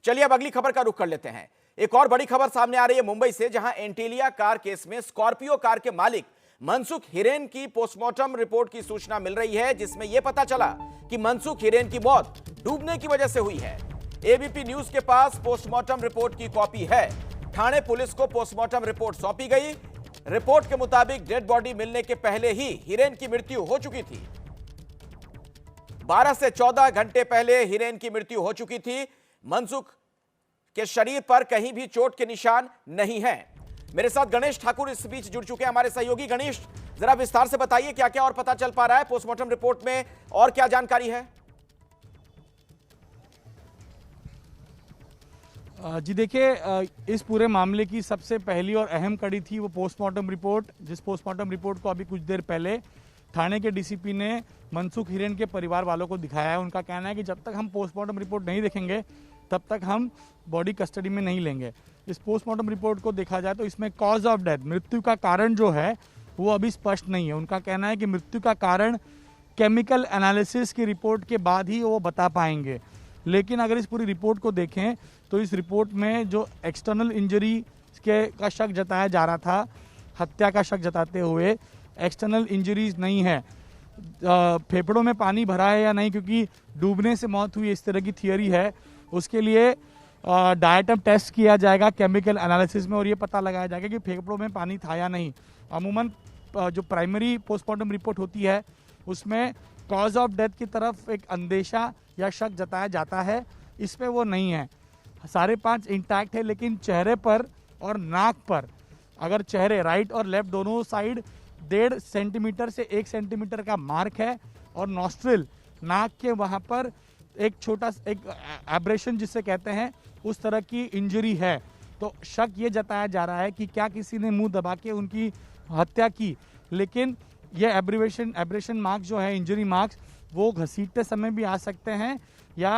चलिए अब अगली खबर का रुख कर लेते हैं। एक और बड़ी खबर सामने आ रही है मुंबई से, जहां एंटीलिया कार केस में स्कॉर्पियो कार के मालिक मनसुख हिरेन की पोस्टमार्टम रिपोर्ट की सूचना मिल रही है, जिसमें यह पता चला कि मनसुख हिरेन की मौत डूबने की वजह से हुई है। एबीपी न्यूज के पास पोस्टमार्टम रिपोर्ट की कॉपी है। ठाणे पुलिस को पोस्टमार्टम रिपोर्ट सौंपी गई। रिपोर्ट के मुताबिक डेड बॉडी मिलने के पहले ही हिरेन की मृत्यु हो चुकी थी। 12 से 14 घंटे पहले हिरेन की मृत्यु हो चुकी थी। मनसुख के शरीर पर कहीं भी चोट के निशान नहीं हैं। मेरे साथ गणेश ठाकुर इस बीच जुड़ चुके हैं, हमारे सहयोगी। गणेश, जरा विस्तार से बताइए क्या क्या और पता चल पा रहा है पोस्टमार्टम रिपोर्ट में, और क्या जानकारी है? जी देखिए, इस पूरे मामले की सबसे पहली और अहम कड़ी थी वो पोस्टमार्टम रिपोर्ट, जिस पोस्टमार्टम रिपोर्ट को अभी कुछ देर पहले थाने के डीसीपी ने मनसुख हिरेन के परिवार वालों को दिखाया है। उनका कहना है कि जब तक हम पोस्टमार्टम रिपोर्ट नहीं देखेंगे तब तक हम बॉडी कस्टडी में नहीं लेंगे। इस पोस्टमार्टम रिपोर्ट को देखा जाए तो इसमें कॉज ऑफ डेथ, मृत्यु का कारण जो है वो अभी स्पष्ट नहीं है। उनका कहना है कि मृत्यु का कारण केमिकल एनालिसिस की रिपोर्ट के बाद ही वो बता पाएंगे। लेकिन अगर इस पूरी रिपोर्ट को देखें तो इस रिपोर्ट में जो एक्सटर्नल इंजरी का शक जताया जा रहा था, हत्या का शक जताते हुए, एक्सटर्नल इंजरीज नहीं है। फेफड़ों में पानी भरा है या नहीं, क्योंकि डूबने से मौत हुई इस तरह की थियरी है, उसके लिए डायटम टेस्ट किया जाएगा केमिकल एनालिसिस में और ये पता लगाया जाएगा कि फेफड़ों में पानी था या नहीं। अमूमन जो प्राइमरी पोस्टमार्टम रिपोर्ट होती है उसमें कॉज ऑफ डेथ की तरफ एक अंदेशा या शक जताया जाता है, इसमें वो नहीं है। सारे 5 इंटैक्ट है, लेकिन चेहरे पर और नाक पर, अगर चेहरे राइट और लेफ्ट दोनों साइड 1.5 सेंटीमीटर से 1 सेंटीमीटर का मार्क है, और नॉस्ट्रिल, नाक के वहाँ पर एक छोटा एक एब्रेशन जिसे कहते हैं उस तरह की इंजरी है। तो शक ये जताया जा रहा है कि क्या किसी ने मुंह दबा के उनकी हत्या की। लेकिन ये एब्रेशन मार्क्स जो है, इंजरी मार्क्स, वो घसीटते समय भी आ सकते हैं, या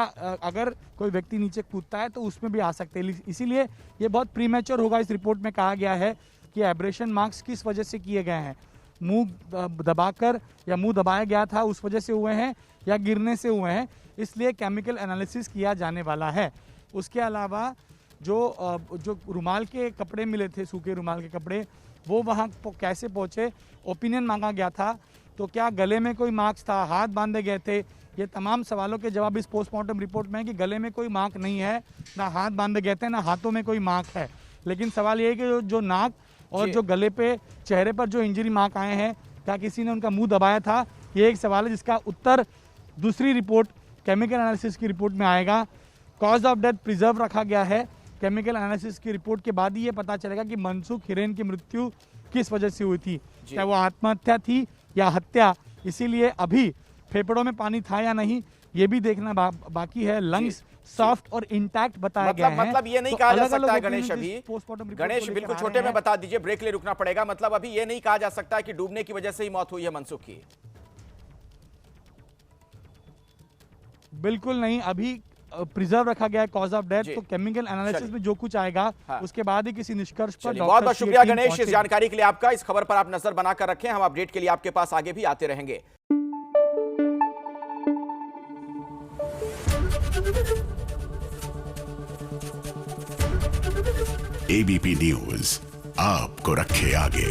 अगर कोई व्यक्ति नीचे कूदता है तो उसमें भी आ सकते हैं। इसीलिए ये बहुत प्रीमेच्योर होगा। इस रिपोर्ट में कहा गया है कि एब्रेशन मार्क्स किस वजह से किए गए हैं, मुंह दबाकर या मुंह दबाया गया था उस वजह से हुए हैं या गिरने से हुए हैं, इसलिए केमिकल एनालिसिस किया जाने वाला है। उसके अलावा जो रुमाल के कपड़े मिले थे, सूखे रुमाल के कपड़े, वो वहाँ कैसे पहुँचे, ओपिनियन मांगा गया था। तो क्या गले में कोई मार्क्स था, हाथ बांधे गए थे, ये तमाम सवालों के जवाब इस पोस्टमार्टम रिपोर्ट में है कि गले में कोई मार्क नहीं है, ना हाथ बांधे गए थे, ना हाथों में कोई मार्क है। लेकिन सवाल ये है कि जो नाक और जो गले पे, चेहरे पर जो इंजरी मार्क आए हैं, क्या किसी ने उनका मुंह दबाया था, ये एक सवाल है जिसका उत्तर दूसरी रिपोर्ट, केमिकल एनालिसिस की रिपोर्ट में आएगा। कॉज ऑफ डेथ प्रिजर्व रखा गया है। केमिकल एनालिसिस की रिपोर्ट के बाद ही ये पता चलेगा कि मनसुख हिरेन की मृत्यु किस वजह से हुई थी, चाहे वो आत्महत्या थी या हत्या। इसीलिए अभी फेफड़ों में पानी था या नहीं ये भी देखना बाकी है। लंग्स सॉफ्ट और इंटैक्ट बताया गया है। मतलब ये नहीं कहा जा सकता है गणेश, अभी गणेश बिल्कुल छोटे में बता दीजिए, ब्रेक ले रुकना पड़ेगा। मतलब अभी ये नहीं कहा जा सकता है कि डूबने की वजह से ही मौत हुई है मनसुख की। बिल्कुल नहीं, अभी प्रिजर्व रखा गया है कॉज ऑफ डेथ। तो केमिकल एनालिसिस में जो कुछ आएगा उसके बाद ही किसी निष्कर्ष पर। बहुत बहुत शुक्रिया गणेश इस जानकारी के लिए आपका। इस खबर पर आप नजर बनाकर रखें, हम अपडेट के लिए आपके पास आगे भी आते रहेंगे। एबीपी न्यूज आपको रखे आगे।